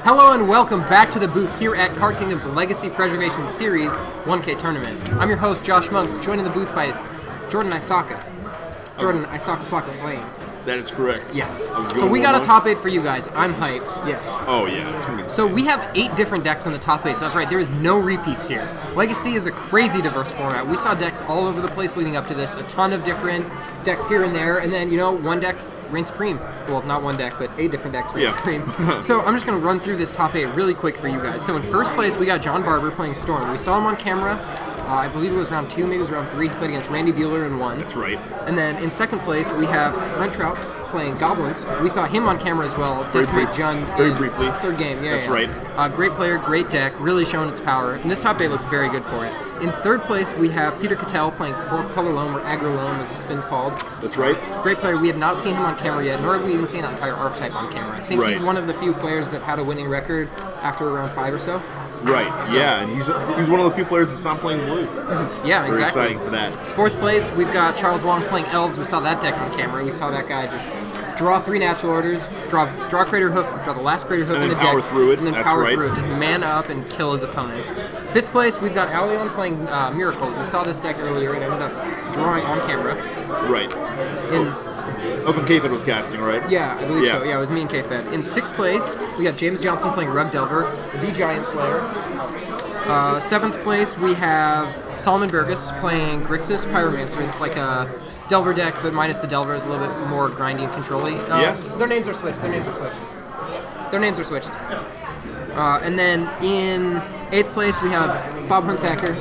Hello and welcome back to the booth here at Card Kingdom's Legacy Preservation Series 1K Tournament. I'm your host, Josh Monks, joined in the booth by Jordan Isaka. Jordan Isaka Flocka Flame. That is correct. Yes. So we got a top 8 for you guys. I'm hype. Yes. Oh yeah, it's gonna be. So we have 8 different decks in the top 8. So that's right. There is no repeats here. Legacy is a crazy diverse format. We saw decks all over the place leading up to this. A ton of different decks here and there, and then one deck reigns supreme. Well, not one deck, but 8 different decks reign supreme. So I'm just gonna run through this top 8 really quick for you guys. So in first place we got John Barber playing Storm. We saw him on camera. I believe it was round 2, maybe it was round 3. He played against Randy Bueller and won. That's right. And then in second place, we have Brent Trout playing Goblins. We saw him on camera as well. Decimate Jun. Very briefly. Third game, That's right. Great player, great deck, really showing its power. And this top 8 looks very good for it. In third place, we have Peter Cattell playing 4-color loam, or aggro loam as it's been called. That's right. Great player. We have not seen him on camera yet, nor have we even seen an entire archetype on camera. I think he's one of the few players that had a winning record after around 5 or so. Right, yeah, and he's one of the few players that's not playing blue. Yeah, exactly. Very exciting for that. Fourth place, we've got Charles Wong playing Elves. We saw that deck on camera. We saw that guy just draw 3 natural orders, draw Crater Hoof, draw the last Crater Hoof in the deck, power through it. And then That's power right. through it. Just mana up and kill his opponent. Fifth place, we've got Alion playing Miracles. We saw this deck earlier and ended up drawing on camera. Right. That's when K-Fed was casting, right? Yeah, I believe so. Yeah, it was me and K-Fed. In sixth place, we got James Johnson playing Rug Delver, the Giant Slayer. Seventh place, we have Solomon Burgess playing Grixis Pyromancer. It's like a Delver deck, but minus the Delver is a little bit more grindy and control-y. Their names are switched. And then in eighth place, we have Bob Hunsacker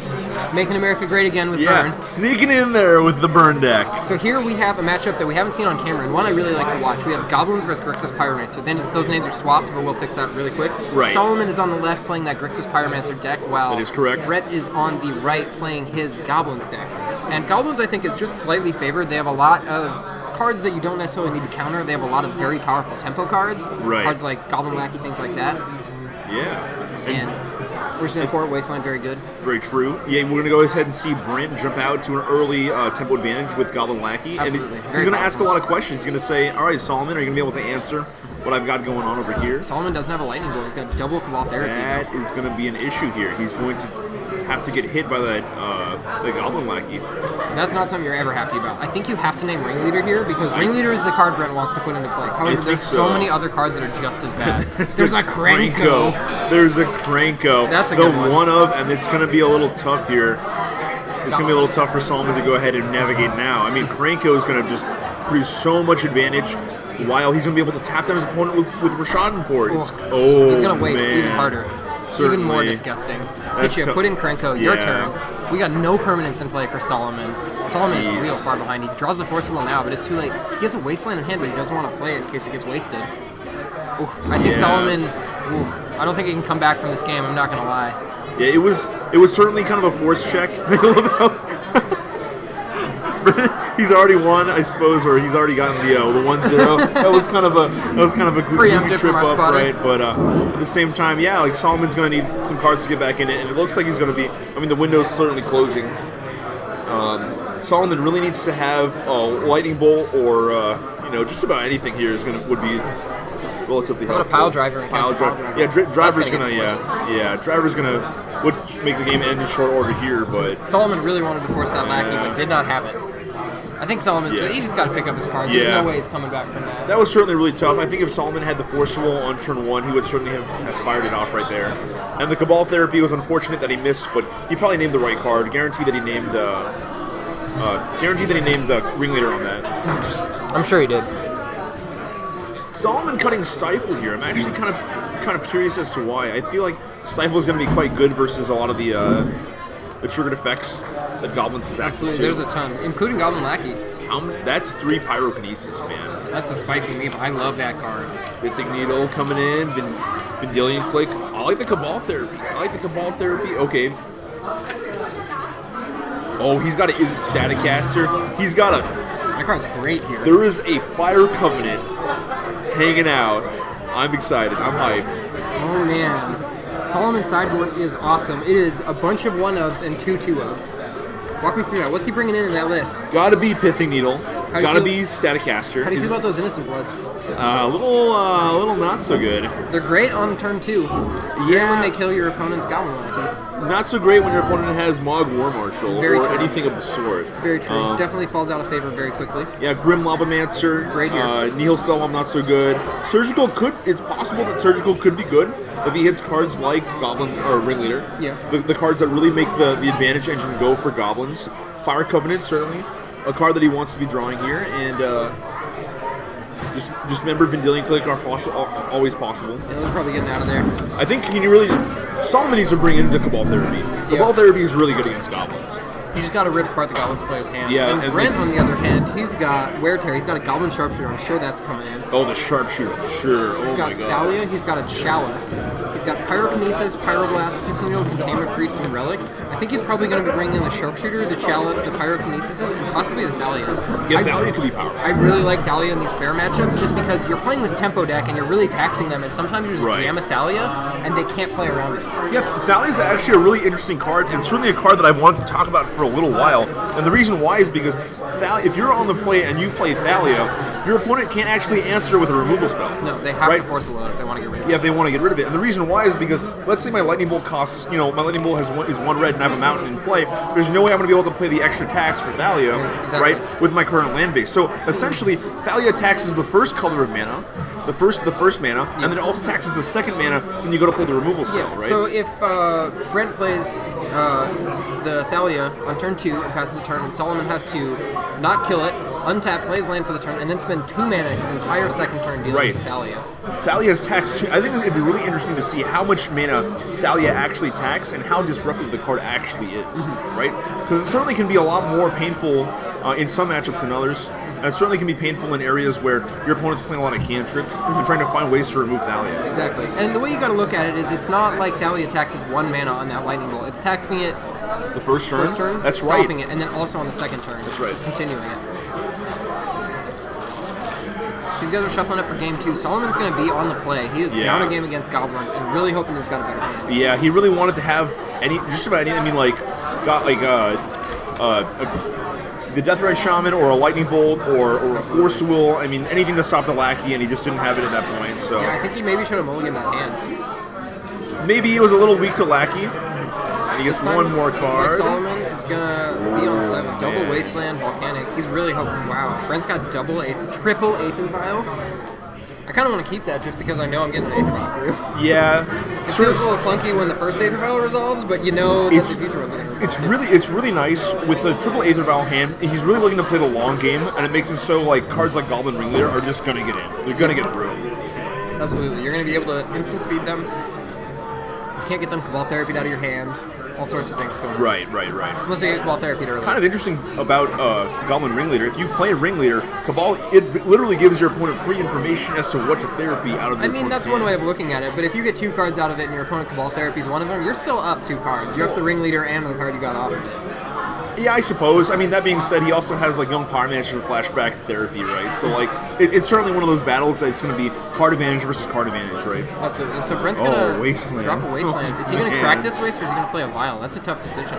making America great again with Burn. Sneaking in there with the Burn deck. So here we have a matchup that we haven't seen on camera, and one I really like to watch. We have Goblins versus Grixis Pyromancer. Then those names are swapped, but we'll fix that really quick. Right. Solomon is on the left playing that Grixis Pyromancer deck, while that is correct. Brett is on the right playing his Goblins deck. And Goblins, I think, is just slightly favored. They have a lot of cards that you don't necessarily need to counter. They have a lot of very powerful tempo cards. Right. Cards like Goblin Lackey, things like that. Yeah. And Origin Import, Wasteland, very good. Very true. Yeah, we're going to go ahead and see Brent jump out to an early tempo advantage with Goblin Lackey. Absolutely. And he's going to ask a lot of questions. He's going to say, all right, Solomon, are you going to be able to answer what I've got going on over here? Solomon doesn't have a lightning bolt. He's got double Cabal Therapy. That is going to be an issue here. He's going to have to get hit by that the Goblin Lackey. That's not something you're ever happy about. I think you have to name Ringleader here because Ringleader is the card Brent wants to put into play. However, there's so many other cards that are just as bad. There's a Kranko. There's a Kranko. That's a good one. And it's going to be a little tough here. It's going to be a little tough for Solomon to go ahead and navigate now. I mean, Kranko is going to just produce so much advantage while he's going to be able to tap down his opponent with Rashad Import. He's going to waste even harder. Certainly. Even more disgusting. Put in Kranko, your turn. We got no permanence in play for Solomon. Solomon is real far behind. He draws the Force Wheel now, but it's too late. He has a Wasteland in hand, but he doesn't want to play it in case it gets wasted. I think Solomon, I don't think he can come back from this game, I'm not going to lie. Yeah, it was certainly kind of a force check. I love how he's already won, I suppose, or he's already gotten the 1-0. That was kind of a preemptive trip up, spotting. right? But at the same time, yeah, like Solomon's going to need some cards to get back in it, and it looks like he's going to be. I mean, the window's certainly closing. Solomon really needs to have a lightning bolt, or just about anything here would be relatively helpful. What a pile driver? Yeah, driver's gonna would make the game end in short order here, but Solomon really wanted to force that Lackey, but did not have it. I think Solomon's he just got to pick up his cards. There's no way he's coming back from that. That was certainly really tough. I think if Solomon had the Force Wheel on turn 1, he would certainly have fired it off right there. And the Cabal Therapy was unfortunate that he missed, but he probably named the right card. Guaranteed that he named Ringleader on that. I'm sure he did. Solomon cutting Stifle here. I'm actually kind of curious as to why. I feel like Stifle is going to be quite good versus a lot of the triggered effects that Goblins has access to. There's a ton, including Goblin Lackey. That's 3 Pyrokinesis, man. That's a spicy meat. I love that card. Mythic Needle coming in. Vendilion Click. I like the Cabal Therapy. Okay. Oh, he's got Is It Staticaster? He's got a... That card's great here. There is a Fire Covenant hanging out. I'm excited. I'm hyped. Oh, man. Solomon's sideboard is awesome. It is a bunch of 1-ofs and 2 2-ofs. Walk me through that. What's he bringing in that list? Gotta be Pithing Needle. How do you Gotta feel- be Staticaster. How do you feel about those Innocent Bloods? A little not so good. They're great on turn 2. Yeah. When they kill your opponent's Goblin Lackey. Not so great when your opponent has Mog War Marshal Very or true. anything of the sort. Very true. Definitely falls out of favor very quickly. Yeah, Grim Lavamancer. Right here. Nihil Spellbomb not so good. Surgical it's possible that Surgical could be good if he hits cards like Goblin or Ringleader. Yeah. The cards that really make the advantage engine go for Goblins. Fire Covenant, certainly. A card that he wants to be drawing here. And just remember Vendilion Click are always possible. Yeah, those are probably getting out of there. I think Solomon needs to bring in the Cabal Therapy. Cabal Therapy is really good against Goblins. You just got to rip apart the Goblin's player's hand. Yeah, and and Brent, on the other hand, he's got Wear Tear. He's got a Goblin Sharpshooter. I'm sure that's coming in. Oh, the Sharpshooter, sure. He's Oh got my god. Thalia. He's got a Chalice. He's got Pyrokinesis, Pyroblast, Pithing Needle, Containment Priest, and Relic. I think he's probably going to be bringing in the Sharpshooter, the Chalice, the Pyrokinesis, and possibly the Thalias. Yeah, Thalia could be powerful. I really like Thalia in these fair matchups just because you're playing this tempo deck and you're really taxing them, and sometimes you just Right. jam a Thalia and they can't play around it. Yeah, Thalia is actually a really interesting card, and certainly a card that I've wanted to talk about for a little while. And the reason why is because if you're on the play and you play Thalia, your opponent can't actually answer with a removal spell. No, they have Right? to force a will if they want to get rid of it. Yeah, if they want to get rid of it. And the reason why is because, let's say my Lightning Bolt costs, my Lightning Bolt is 1 red and I have a mountain in play. There's no way I'm going to be able to play the extra tax for Thalia, Exactly. right, with my current land base. So essentially, Thalia taxes the first color of mana, the first mana, and then it also taxes the second mana when you go to play the removal spell, Yeah, right? so if Brent plays the Thalia on turn 2 and passes the turn, and Solomon has to not kill it, untap, plays land for the turn, and then spend 2 mana his entire second turn dealing Right. with Thalia. Thalia's tax too. I think it'd be really interesting to see how much mana Thalia actually tax and how disruptive the card actually is, right? Because it certainly can be a lot more painful in some matchups than others. And it certainly can be painful in areas where your opponent's playing a lot of cantrips and trying to find ways to remove Thalia. Exactly. And the way you got to look at it is it's not like Thalia taxes 1 mana on that Lightning Bolt. It's taxing it The first turn? first turn, That's stopping right. it, and then also on the second turn. That's right. Just continuing it. These guys are shuffling up for game 2. Solomon's going to be on the play. He is down a game against Goblins and really hoping he's got a better hand. Yeah, he really wanted to have just about any. I mean, like, got like the Deathrite Shaman or a Lightning Bolt or a Force Will. I mean, anything to stop the Lackey, and he just didn't have it at that point. So Yeah, I think he maybe should have mulliganed that hand. maybe he was a little weak to Lackey. And he gets This time, one more looks like card. Solomon is going to be on 7. Double man. Wasteland, Volcanic. He's really hoping, wow. Brent's got triple Aether Vial. I kind of want to keep that just because I know I'm getting an Aether Vial through. Yeah, It feels a little clunky when the first Aether Vial resolves, but you know that the future ones are going to resolve. It's really nice with the triple Aether Vial hand. He's really looking to play the long game, and it makes it so like cards like Goblin Ringleader are just gonna get in. They're gonna get through. Absolutely. You're going to be able to instant speed them. You can't get them Cabal Therapied out of your hand. All sorts of things going on. Right. Unless they get Cabal Therapied early. Kind of interesting about Goblin Ringleader. If you play Ringleader, Cabal, it literally gives your opponent free information as to what to therapy out of the I mean, that's one way of looking at it, but if you get 2 cards out of it and your opponent Cabal Therapies one of them, you're still up 2 cards. You're up the Ringleader and the card you got off of it. Yeah, I suppose. I mean, that being said, he also has like Young Power Manager flashback therapy, right? So like, it's certainly one of those battles that it's going to be card advantage versus card advantage, right? Absolutely. And so Brent's going to Wasteland. drop a Wasteland. Is he going to crack this waste or is he going to play a Vial? That's a tough decision.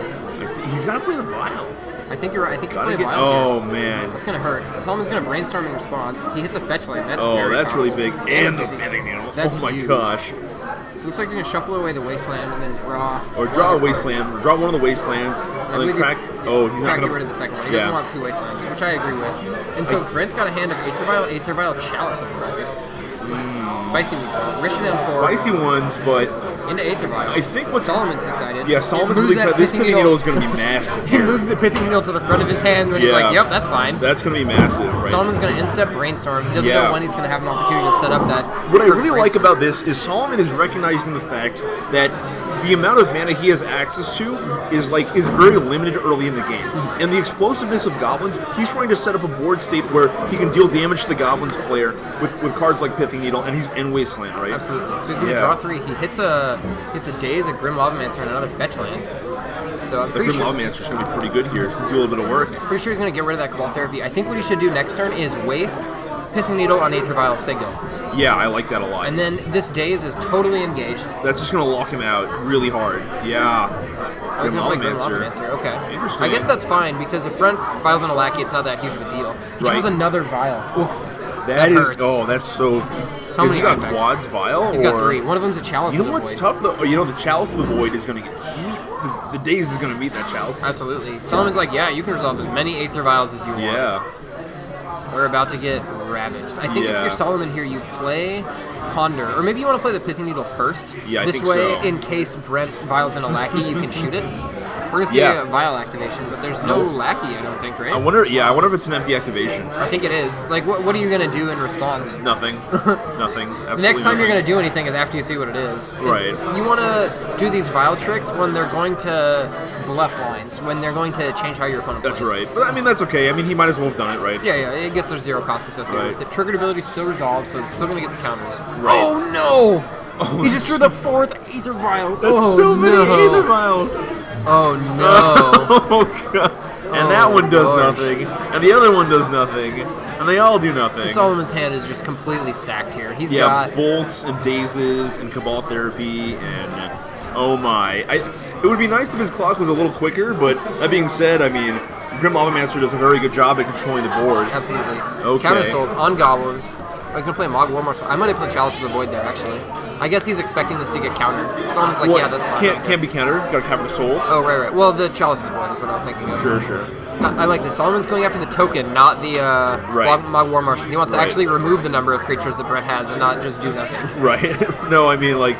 He's got to play the Vial. I think you're right. I think he'll play a Vial. Oh here. man. That's going to hurt. Solomon's going to Brainstorm in response. He hits a fetch land. That's very That's powerful. really big. And the Pithing Needle. That's oh my huge. gosh. So it looks like he's going to shuffle away the Wasteland and then draw. Or draw a Wasteland, or draw one of the Wastelands, and then believe crack. Oh, he's not Get going rid to. of the second one. He doesn't want 2 Wastelands, which I agree with. And so Brent's got a hand of Aether Vial, Chalice on the right. Spicy meatball. Rich them for Spicy ones, but into Aether Vial. I think what Solomon's excited. Yeah, Solomon's He really moves that excited. This Pithing Needle is going to be massive. He here. moves the Pithing Needle to the front of his hand when he's Yeah. like, yep, that's fine. That's going to be massive, right? Solomon's going to instep Brainstorm. He doesn't Yeah. know when he's going to have an opportunity to set up that. What I really like about this is Solomon is recognizing the fact that the amount of mana he has access to is very limited early in the game. And the explosiveness of goblins, he's trying to set up a board state where he can deal damage to the goblins player with cards like Pithing Needle and Wasteland, right? Absolutely. So he's going to Yeah. draw 3. He hits a Daze, a Grim Lavamancer, and another fetch land. So I'm The pretty Grim sure, Lavamancer is going to be pretty good here. It's going to do a little bit of work. pretty sure he's going to get rid of that Cabal Therapy. I think what he should do next turn is waste Pithing Needle on Aether Vial, stay go. Yeah, I like that a lot. And then this Daze is totally engaged. That's just going to lock him out really hard. Yeah. I was going to play Grim Lavamancer. Lavamancer. Okay. Interesting. I guess that's fine because if Brent files on a Lackey, it's not that huge of a deal. He draws another Vial. Ooh, that is hurts. that's so. So Has many he got effects. quads, Vial? He's got 3. One of them's a Chalice You of know the what's Void. tough though? You know, the Chalice of the Void is going to the Daze is going to meet that Chalice. Absolutely. Solomon's like, yeah, you can resolve as many Aether Vials as you want. Yeah. We're about to get ravaged. I think if Yeah. you're Solomon here, you play Ponder. Or maybe you want to play the Pithing Needle first. Yeah, I this think way, so. in case Brent Vial's in a Lackey, you can shoot it. We're going to see a Vial activation, but there's no Lackey, I don't think, right? I wonder if it's an empty activation. I think it is. Like, what are you going to do in response? Nothing. Nothing. Absolutely Next time you're nothing. going to do anything is after you see what it is. Right. You want to do these Vial tricks when they're going to bluff lines, when they're going to change how your opponent plays. That's right. But I mean, that's okay. I mean, he might as well have done it, right? Yeah, I guess there's 0 cost associated with it. Triggered ability still resolves, so it's still going to get the counters. Right. Oh, no! He just drew the 4th Aether Vial. That's so many Aether Vials. Oh, no. Oh, God. And that one does gosh. nothing. And the other one does nothing. And they all do nothing. Solomon's hand is just completely stacked here. He's Yeah, got... bolts and dazes and cabal therapy and oh my. It would be nice if his clock was a little quicker, but that being said, I mean, Grim Lavamancer does a very good job at controlling the board. Absolutely. Okay. Counter Souls on Goblins. I was going to play Mog Warmarshal. I might have played Chalice of the Void there, actually. I guess he's expecting this to get countered. Solomon's like, yeah, that's fine. Can't be countered. Got to counter the souls. Oh, right. Well, the Chalice of the Void is what I was thinking of. Sure. I like this. Solomon's going after the token, not the Mog War Marshal. He wants to actually remove the number of creatures that Brent has and not just do nothing. Right. No, I mean, like...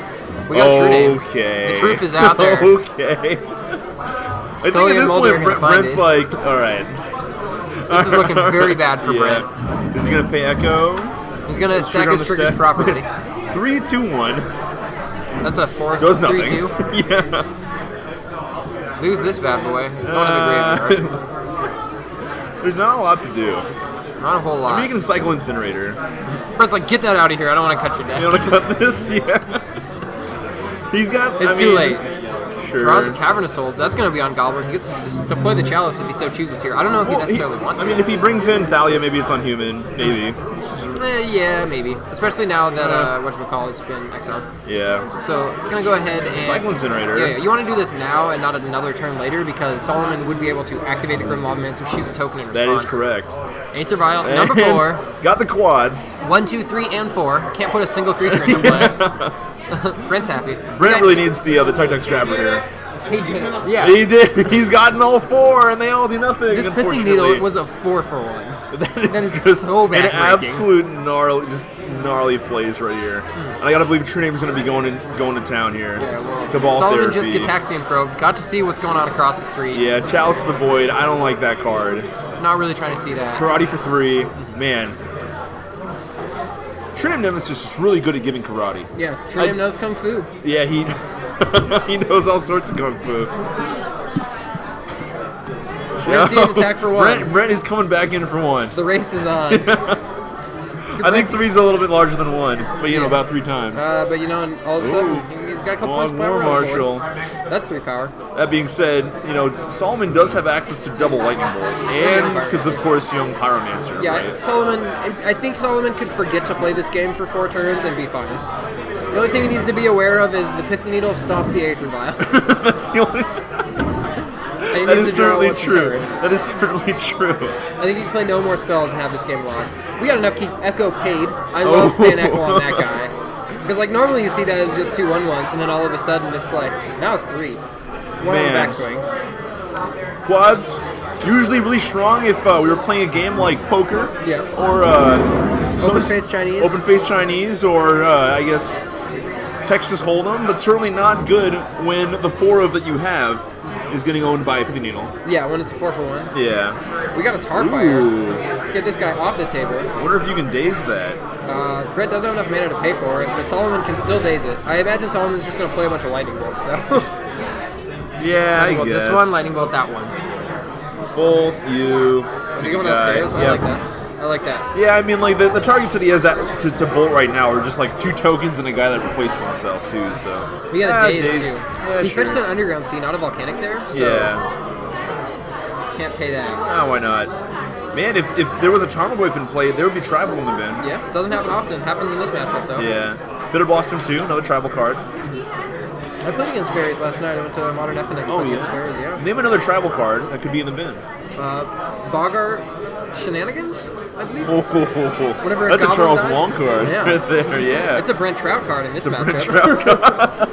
We got True Name. Okay. The truth is out there. Okay. I think at this point, Brent's like, all right. This is looking very bad for Brent. Is he going to pay Echo? He's going to stack his triggers properly. 3, 2, 1. That's a 4, Does 3, nothing. 2. Yeah. Lose this bad boy. Don't have a graveyard. There's not a lot to do. Not a whole lot. I mean, you can cycle Incinerator. Brent's like, get that out of here. I don't want to cut you down. You want to cut this? Yeah. He's got... It's too late. Sure. Draws a Cavern of Souls. That's going to be on Goblin. He gets to just deploy the Chalice if he so chooses here. I don't know if he necessarily wants to. I mean, if he brings in Thalia, maybe it's on Human. Maybe. Yeah, maybe. Especially now that whatchamacallit's been exiled. Yeah. So, I'm going to go ahead and... Cycle Incinerator. Yeah, you want to do this now and not another turn later because Solomon would be able to activate the Grim Lavamancer, shoot the token in response. That is correct. Aether Vial, number 4. Got the quads. 1, 2, 3, and 4. Can't put a single creature into play. Brent's happy. Brent really needs the Tic-Tac Scrapper here. He did. Yeah. He did. He's gotten all 4, and they all do nothing. This Pithing Needle was a 4-for-1. That is so an backbreaking. absolute gnarly plays right here. And I gotta believe True Name is gonna be going to town here. Yeah, well, Cabal Solomon Therapy. just Gataxian Probe. Got to see what's going on across the street. Yeah, Chalice of the Void. I don't like that card. Not really trying to see that. Karate for 3. Man. True Name Nemesis is really good at giving karate. Yeah, True Name knows Kung Fu. Yeah, he he knows all sorts of kung fu. Brent's an attack for 1. Brent is coming back in for 1. The race is on. I think 3's a little bit larger than 1, but you know, about 3 times. But you know, and all of a sudden, he's got a couple points of power. Marshall. That's 3 power. That being said, you know, Solomon does have access to double Lightning Bolt, and because of course, young Pyromancer. Yeah, right? Solomon. I think Solomon could forget to play this game for 4 turns and be fine. The only thing he needs to be aware of is the Pithing Needle stops the Aether Vial. That's the only. That is certainly true. That is certainly true. I think you can play no more spells and have this game locked. We got an upkeep Echo paid. I love paying Echo on that guy. Because like normally you see that as just 2 1/1s, and then all of a sudden it's like, now it's 3. 1 on the backswing. Quads, usually really strong if we were playing a game like poker. Yeah. Or Open-faced Chinese. Open-faced Chinese, or I guess Texas Hold'em, but certainly not good when the 4 of that you have is getting owned by a Pithing Needle. Yeah, when it's a 4-for-1. Yeah. We got a Tarfire. Let's get this guy off the table. I wonder if you can daze that. Brent doesn't have enough mana to pay for it, but Solomon can still daze it. I imagine Solomon's just going to play a bunch of Lightning Bolts, though. Yeah, Lightning Bolt I guess. this one, Lightning Bolt that one. Bolt, you. Is he going upstairs? Yep. I like that. I like that. Yeah, I mean, like, the targets that he has to bolt right now are just, like, 2 tokens and a guy that replaces himself, too, so. We got a daze, too. Yeah, He sure. fetched an Underground Sea, not a Volcanic there, so Yeah. can't pay that. Oh, why not? Man, if there was a Tarmogoyf in play, there would be Tribal in the bin. Yeah, doesn't happen often. Happens in this matchup, though. Yeah. Bitter Blossom, too, another Tribal card. I played against Fairies last night. I went to Modern F and Oh, played against yeah? Fairies, yeah. Name another Tribal card that could be in the bin. Bogart Shenanigans, I believe. Whenever That's a goblin Charles dies. Wong card Yeah. right there, yeah. It's a Brent Trout card in this matchup.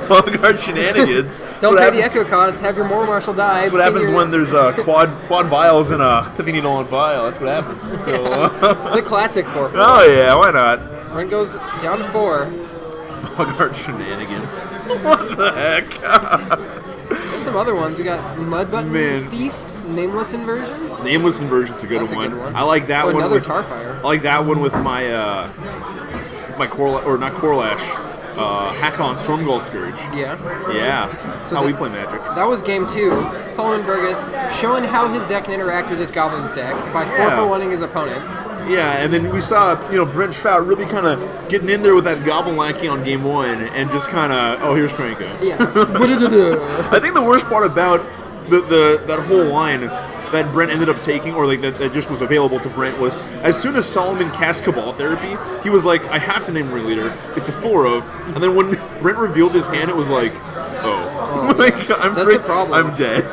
Vanguard Shenanigans. Don't pay the Echo cost, have your Moral Marshal die. That's what happens when there's quad vials in a Pithy Needle on vial. That's what happens. So, the classic 4. oh yeah, why not? Brent goes down to 4. Vanguard Shenanigans. What the heck? There's some other ones. We got Mud Button Feast, Nameless Inversion. Nameless Inversion's a good That's a one. good one. I like that one. Another with, Tarfire. I like that one with my not Corlash, Hakon Stormgold Scourge. Yeah. Yeah. So How we play Magic. That was game 2. Solomon Burgess showing how his deck can interact with his Goblin's deck by 4-for-1ing his opponent. Yeah, and then we saw, Brent Trout really kind of getting in there with that Goblin Lackey on game 1 and just kind of, oh, here's Cranko. Yeah. I think the worst part about that whole line that Brent ended up taking, or like that just was available to Brent, was as soon as Solomon cast Cabal Therapy, he was like, I have to name Ringleader. It's a 4 of. And then when Brent revealed his hand, it was like, oh. Like, That's the problem. I'm dead.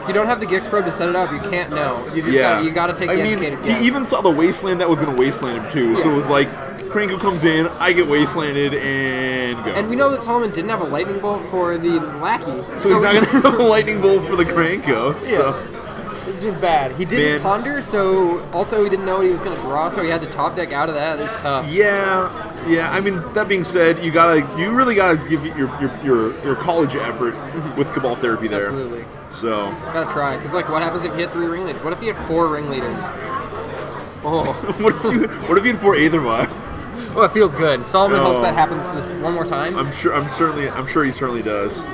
You don't have the Gix Probe to set it up. You can't know. You just gotta take the educated guess. He even saw the Wasteland that was going to Wasteland him too. So it was like, Cranko comes in, I get Wastelanded, and go. And we know that Solomon didn't have a Lightning Bolt for the Lackey. So he's not going to have a Lightning Bolt for the Cranko. So. It's just bad. He didn't ponder, so also he didn't know what he was going to draw, so he had to top deck out of that. It's tough. Yeah. I mean, that being said, you really gotta give your college effort with Cabal Therapy there. Absolutely. So gotta try, because like, what happens if you hit 3 ringleaders? What if you had 4 ringleaders? Oh. what if you had 4 Aethervials? Well, it feels good. Solomon hopes that happens one more time. I'm sure he certainly does.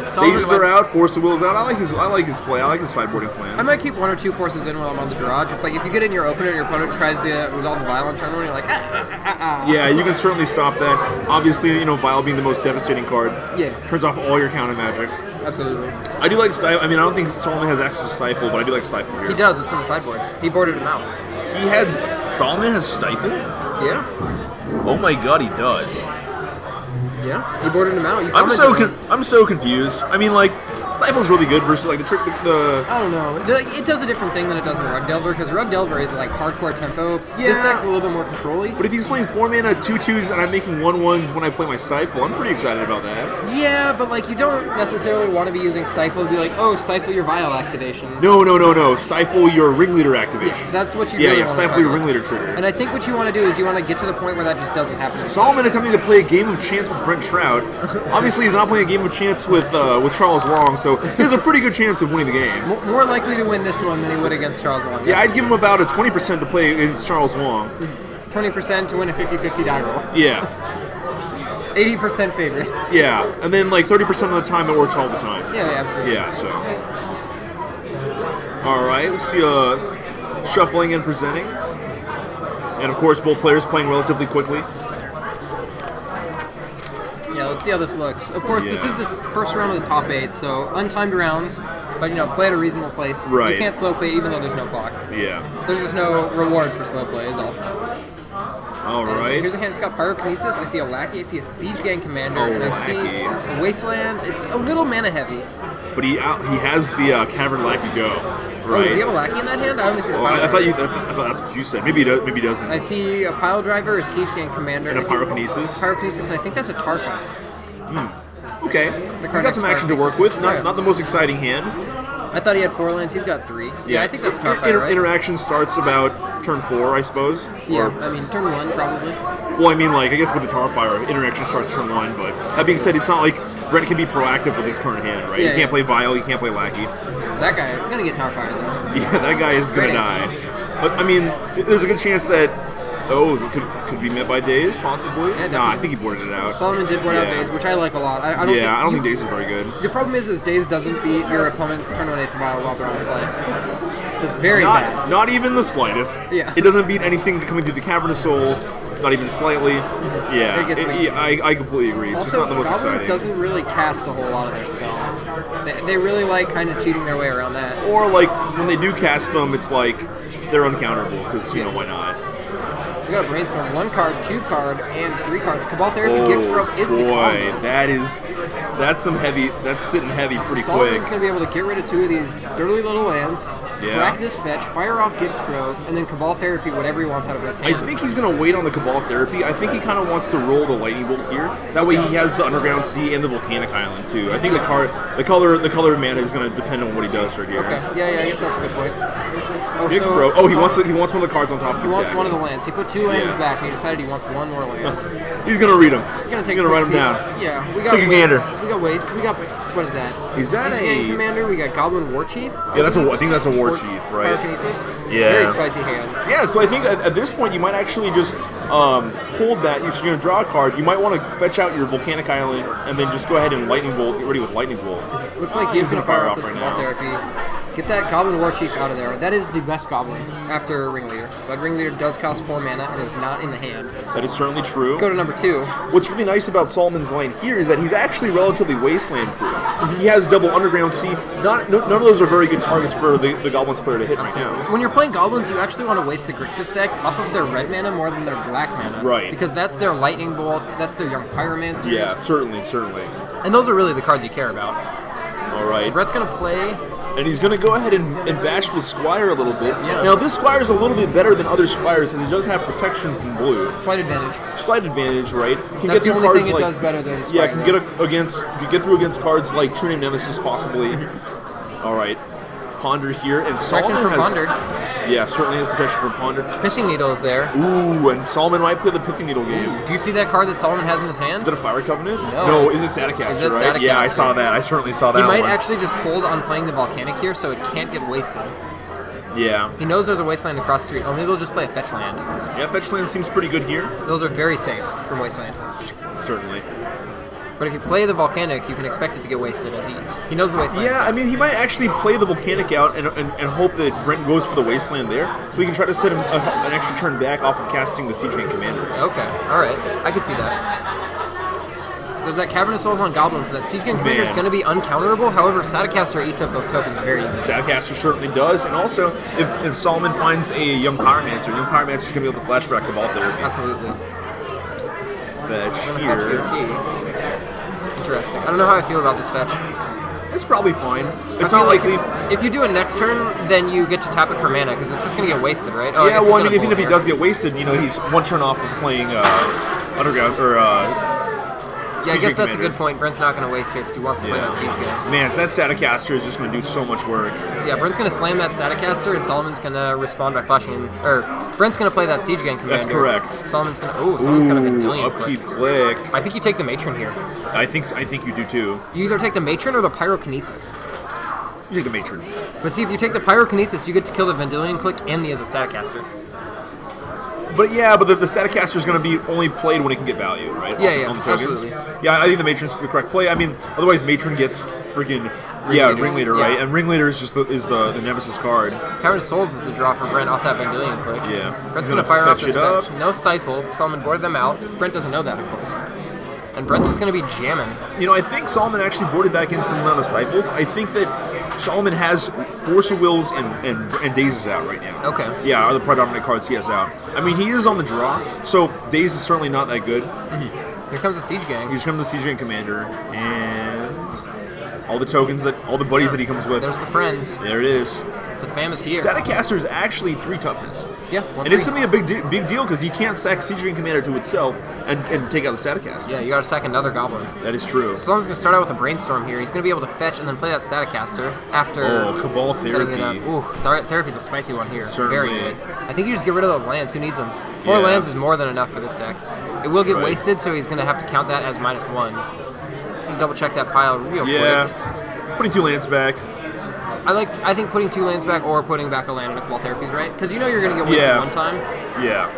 Solomon Bases are out, Force of Will is out. I like his play. I like his sideboarding plan. I might keep 1 or 2 forces in while I'm on the draw. Just like if you get in your opener and your opponent tries to resolve the Vial on turn 1, you're like, Yeah, you can certainly stop that. Obviously, Vial being the most devastating card. Yeah. Turns off all your counter magic. Absolutely. I do like Stifle. I mean, I don't think Solomon has access to Stifle, but I do like Stifle here. He does. It's on the sideboard. He boarded him out. Solomon has Stifle? Yeah. Oh my god, he does. Yeah. He boarded him out. I'm so confused. I mean, like, Stifle's really good versus like the trick. I don't know. It does a different thing than it does in Rug Delver, because Rug Delver is like hardcore tempo. Yeah. This deck's a little bit more control-y. But if he's playing 4 mana 2/2s and I'm making 1/1s when I play my Stifle, I'm pretty excited about that. Yeah, but like you don't necessarily want to be using Stifle to be like, oh, stifle your Vial activation. No. Stifle your Ringleader activation. Yes, that's what you really want stifle to your Ringleader trigger. And I think what you want to do is you want to get to the point where that just doesn't happen. Solomon attempting to play a game of chance with Brent Trout. Obviously, he's not playing a game of chance with Charles Wong, so he has a pretty good chance of winning the game. More likely to win this one than he would against Charles Wong. Yeah, I'd give him about a 20% to play against Charles Wong. 20% to win a 50-50 die roll. Yeah. 80% favorite. Yeah, and then like 30% of the time it works all the time. Yeah, absolutely. Yeah, so. Alright, let's see shuffling and presenting. And of course both players playing relatively quickly. Yeah, let's see how this looks. Of course, this is the first round of the top 8, so untimed rounds, but play at a reasonable place. Right. You can't slow play even though there's no clock. Yeah. There's just no reward for slow play, is all. Alright. Here's a hand that's got Pyrokinesis. I see a Lackey, I see a Siege Gang Commander, and I see a Wasteland. It's a little mana heavy. But he has the Cavern Lackey go. Right. Oh, does he have a Lackey in that hand? I only see the Pile I thought Driver. that's what you said. Maybe he doesn't. I see a Pile Driver, a Siege Gang Commander, And a Pyrokinesis. Pyrokinesis, and I think that's a Tarfire. Okay. He's got some action to work with. Not the most exciting hand. I thought he had 4 lands. He's got 3. Yeah, I think that's Tarfire, right? Interaction starts about turn 4, I suppose. Yeah, I mean, turn 1, probably. Well, I mean, like, I guess with the Tarfire, interaction starts turn 1, but that being said, it's not like Brent can be proactive with his current hand, right? Yeah, you can't play Vial, you can't play Lackey. That guy, I'm going to get Tarfire, though. Yeah, that guy is going to die. But, I mean, there's a good chance that, it could be met by Daze, possibly. Yeah, nah, I think he boarded it out. Solomon did board out Daze, which I like a lot. I don't think Daze is very good. Your problem is Daze doesn't beat your opponent's turn 1 8th Vial while they're on play. Just very bad. Not even the slightest. Yeah. It doesn't beat anything coming through the Cavern of Souls, not even slightly. Yeah, It gets weak. I completely agree. It's Also, just not the most Goblins exciting. doesn't really cast a whole lot of their spells. They really like kind of cheating their way around that. Or, like, when they do cast them, it's like they're uncounterable, because, why not? We got a Brainstorm, 1 card, 2 card, and 3 cards. Cabal Therapy Gixpro is the combo. That's sitting heavy pretty so quick. Solomon's going to be able to get rid of 2 of these dirty little lands, crack this fetch, fire off Gixpro, and then Cabal Therapy whatever he wants out of his hand. I think he's going to wait on the Cabal Therapy. I think he kind of wants to roll the Lightning Bolt here. That way he has the Underground Sea and the Volcanic Island too. I think the color of mana is going to depend on what he does right here. Okay, yeah, I guess that's a good point. Gixpro. He wants one of the cards on top of his deck. He wants one of the lands. He put 2 lands back, and he decided he wants 1 more land. He's going to read them. He's going to write them down. Yeah, we got Waste. We got Waste. We got, what is that? Is that a Commander? We got Goblin War Chief. Yeah, I think that's a War Chief, right? Pyrokinesis. Yeah. Very spicy hand. Yeah, so I think at this point you might actually just hold that. So you're going to draw a card. You might want to fetch out your Volcanic Island and then just go ahead and Lightning Bolt. Get ready with Lightning Bolt. Looks like he's going to fire off this Cabal Therapy. Get that Goblin War Chief out of there. That is the best Goblin after Ringleader. But Ringleader does cost 4 mana and is not in the hand. That is certainly true. Go to number 2. What's really nice about Solomon's line here is that he's actually relatively wasteland proof. He has double Underground Sea. None of those are very good targets for the Goblins player to hit right now. When you're playing Goblins, you actually want to waste the Grixis deck off of their red mana more than their black mana. Right. Because that's their Lightning Bolts, that's their Young Pyromancers. Yeah, certainly. And those are really the cards you care about. All right. So Brett's going to play... And he's going to go ahead and bash with Squire a little bit. Yeah. Now, this Squire is a little bit better than other Squires, since he does have protection from blue. Slight advantage. Slight advantage, right? Can That's get the only cards thing like, it does better than Squire. Yeah, can get through against cards like True Name Nemesis, possibly. All right. Ponder here, and Protection Solomon from has... Ponder. Yeah, certainly has protection from Ponder. Pithing Needle is there. Ooh, and Solomon might play the Pithing Needle game. Do you see that card that Solomon has in his hand? Is that a Fire Covenant? No. Is it Staticaster, Is it right? Staticaster? Yeah, I saw that. I certainly saw that He might one. actually just hold on playing the Volcanic here so it can't get wasted. Yeah. He knows there's a Wasteland across the street. Oh, maybe he'll just play a Fetch Land. Yeah, Fetch Land seems pretty good here. Those are very safe from Wasteland. Certainly. But if you play the Volcanic, you can expect it to get wasted, as he knows the Wasteland. Yeah, I mean, he might actually play the Volcanic out and hope that Brent goes for the Wasteland there, so he can try to set him an extra turn back off of casting the Siege Gang Commander. Okay, alright. I can see that. There's that Cavernous Souls on Goblins, so that Siege Gang Commander is going to be uncounterable. However, Staticaster eats up those tokens very easily. Staticaster certainly does, and also, if Solomon finds a Young Pyromancer is going to be able to flashback Cabal Therapy. Absolutely. Fetch here. Interesting. I don't know how I feel about this fetch. It's probably fine. It's I feel not likely. If you do it next turn, then you get to tap it for mana, because it's just going to get wasted, right? Oh, Yeah, well, I mean, even if he does get wasted, he's one turn off of playing Underground, or yeah, I guess that's a good point. Brent's not going to waste here because he wants to play that Siege Gang. Man, that Staticaster is just going to do so much work. Yeah, Brent's going to slam that Staticaster, and Solomon's going to respond by flashing him. Or, Brent's going to play that Siege Gang Commander. That's correct. Solomon's going to... Solomon's got a Vendilion upkeep click. I think you take the Matron here. I think you do too. You either take the Matron or the Pyrokinesis. You take the Matron. But see, if you take the Pyrokinesis, you get to kill the Vendilion click and the as a Staticaster. But the Staticaster is going to be only played when it can get value, right? Yeah, on the tokens. absolutely. Yeah, I think the Matron's the correct play. I mean, otherwise Matron gets freaking Ringleader, right? Yeah. And Ringleader is just the Nemesis card. Cavernous Souls is the draw for Brent off that Vendilion click. Yeah. Brent's going to fire off this fetch. No Stifle. Solomon boarded them out. Brent doesn't know that, of course. And Brent's just going to be jamming. I think Solomon actually boarded back in some amount of Stifles. I think that Solomon has Force of Wills and Dazes out right now. Okay. Yeah, are the predominant cards he has out. I mean, he is on the draw, so Daze is certainly not that good. Mm-hmm. Here comes the Siege Gang. He's coming the Siege Gang Commander, and all the tokens all the buddies that he comes with. There's the friends. There it is. The fam is here. Staticaster is actually 3 toughness. Yeah, and it's going to be a big deal because you can't sack Siege Gang Commander to itself and take out the Staticaster. Yeah, you got to sack another Goblin. That is true. Solomon's going to start out with a Brainstorm here. He's going to be able to fetch and then play that Staticaster after. Oh, Cabal Therapy. It up. Ooh, Therapy's a spicy one here. Certainly. Very good. I think you just get rid of those lands. Who needs them? 4 lands is more than enough for this deck. It will get wasted, so he's going to have to count that as -1. Double check that pile real quick. Putting 2 lands back. I think putting 2 lands back or putting back a land in a Cabal Therapy is right, because you know you're going to get wasted one time. Yeah.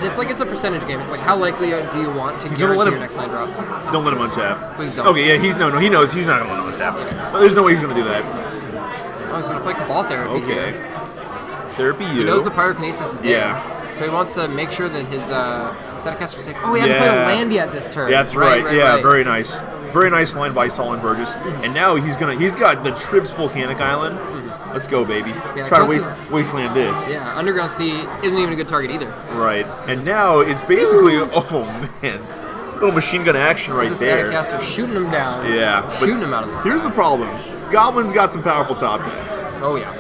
It's a percentage game. It's like, how likely do you want to guarantee your next line drop? Don't let him untap. Please don't. Okay, yeah, he knows he's not going to let him untap. Yeah. But there's no way he's going to do that. Oh, he's going to play Cabal Therapy here. Therapy He knows the Pyrokinesis is there. Yeah. So he wants to make sure that his Staticaster's safe. Oh, he hadn't played a land yet this turn. Yeah, that's right. Very nice. Very nice line by Solon Burgess. And now he's got the Tribs Volcanic Island. Let's go, baby. Yeah, Try to Ghost wasteland this. Yeah, Underground Sea isn't even a good target either. Right. And now it's basically, oh man, little machine gun action right There's a there. Staticaster shooting him down. Yeah. Shooting him out of the sky. Here's the problem. Goblin's got some powerful top decks. Oh, yeah.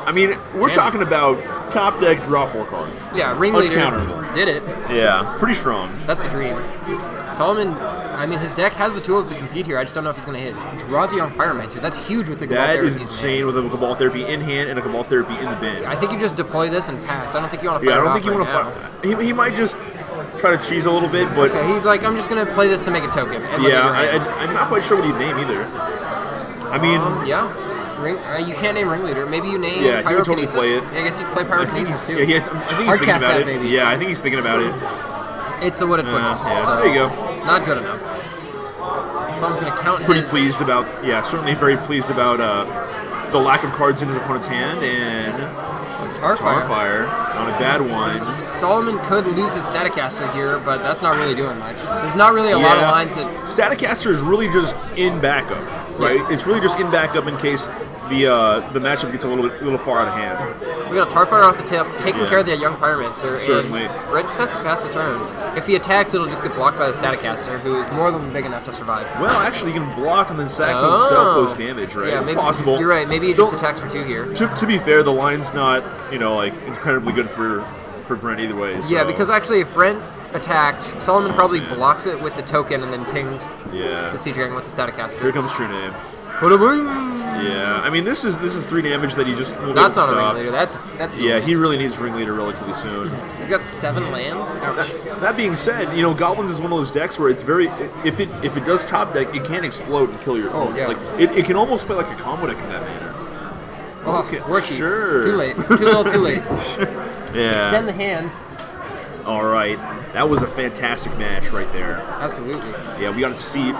I mean, we're talking about top deck, draw 4 cards. Yeah, Ringleader Uncounterable. did it. Yeah, pretty strong. That's the dream. Solomon, I mean, his deck has the tools to compete here. I just don't know if he's going to hit. Draws you on Pyromancer. That's huge with the Cabal That Therapy is insane with a Cabal Therapy in hand and a Cabal Therapy in the bin. I think you just deploy this and pass. I don't think you want to fire Yeah, I don't it think you off want right to fight. He might just try to cheese a little bit, but Okay, he's like, I'm just going to play this to make a token. And look at your hand. I'm not quite sure what he'd name either. I mean, Yeah. You can't name Ringleader. Maybe you name Yeah, he would totally Pyrokinesis. play it. Yeah, I guess you could play I think Pyrokinesis too. I think he's thinking Hardcast about that, it. baby. Yeah, I think he's thinking about it. It's a wooded footness. yeah, So there you go. Not good enough. So I'm just going to count Pretty his... pleased about, certainly very pleased about the lack of cards in his opponent's hand, and Tarfire on a bad one. Solomon could lose his Staticaster here, but that's not really doing much. There's not really a lot of lines that... Staticaster is really just in backup, right? Yeah. It's really just in backup in case the matchup gets a little far out of hand. We got a Tarfire off the tip, taking care of the young Pyromancer. Certainly. And Red just has to pass the turn. If he attacks, it'll just get blocked by the Staticaster, who is more than big enough to survive. Well, actually, he can block and then sack to himself post damage, right? Yeah, it's maybe, possible. You're right. Maybe he just attacks for 2 here. To be fair, the line's not, incredibly good for Brent either way. So. Yeah, because actually, if Brent attacks, Solomon probably blocks it with the token and then pings the Siege Dragon with the Staticaster. Here comes True Name. Yeah, I mean this is 3 damage that he just won't be able That's to not a stop. Ringleader. That's Yeah, he really needs Ringleader relatively soon. He's got 7 lands. Ouch. That being said, Goblins is one of those decks where it's very if it does top deck, it can explode and kill your opponent. yeah. Like it can almost play like a combo deck in that manner. Oh, Okay, War Chief. sure. Too late. Too little, too late. Yeah. Extend the hand. All right, that was a fantastic match right there. Absolutely. Yeah, we got to see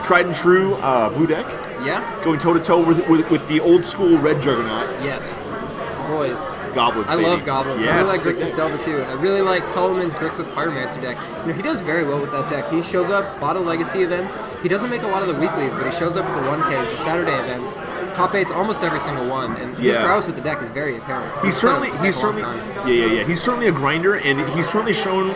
tried and true blue deck Yeah? going toe to toe with the old school red Juggernaut. Yes. Boys. Goblins. I baby. love Goblins. Yeah, I really like sick. Grixis Delver too. I really like Solomon's Grixis Pyromancer deck. He does very well with that deck. He shows up, bottle legacy events. He doesn't make a lot of the weeklies, but he shows up at the 1Ks, the Saturday events. Top 8's almost every single one, and his prowess with the deck is very apparent. He's certainly He's certainly a grinder, and he's certainly shown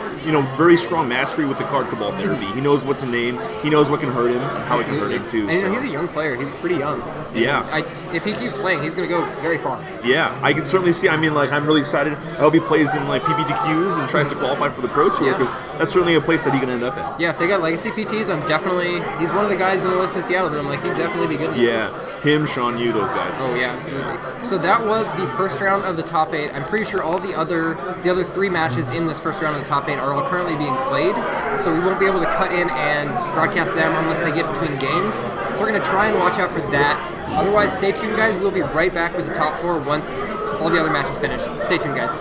very strong mastery with the card Cabal Therapy. He knows what to name. He knows what can hurt him and how it can hurt him too. And so. he's a young player. He's pretty young. And Yeah. if he keeps playing, he's going to go very far. Yeah, I can certainly see. I mean, I'm really excited. I hope he plays in PPTQs and tries to qualify for the Pro Tour because that's certainly a place that he can end up in. Yeah, if they got Legacy PTs, he's one of the guys in the list in Seattle that I'm like, he'd definitely be good enough. Yeah, him, Sean Yu, those guys. Oh yeah, absolutely. So that was the first round of the top 8. I'm pretty sure all the other 3 matches in this first round of the top 8 are all currently being played. So we won't be able to cut in and broadcast them unless they get between games. So we're gonna try and watch out for that. Otherwise, stay tuned, guys. We'll be right back with the top 4 once all the other matches finish. Stay tuned, guys.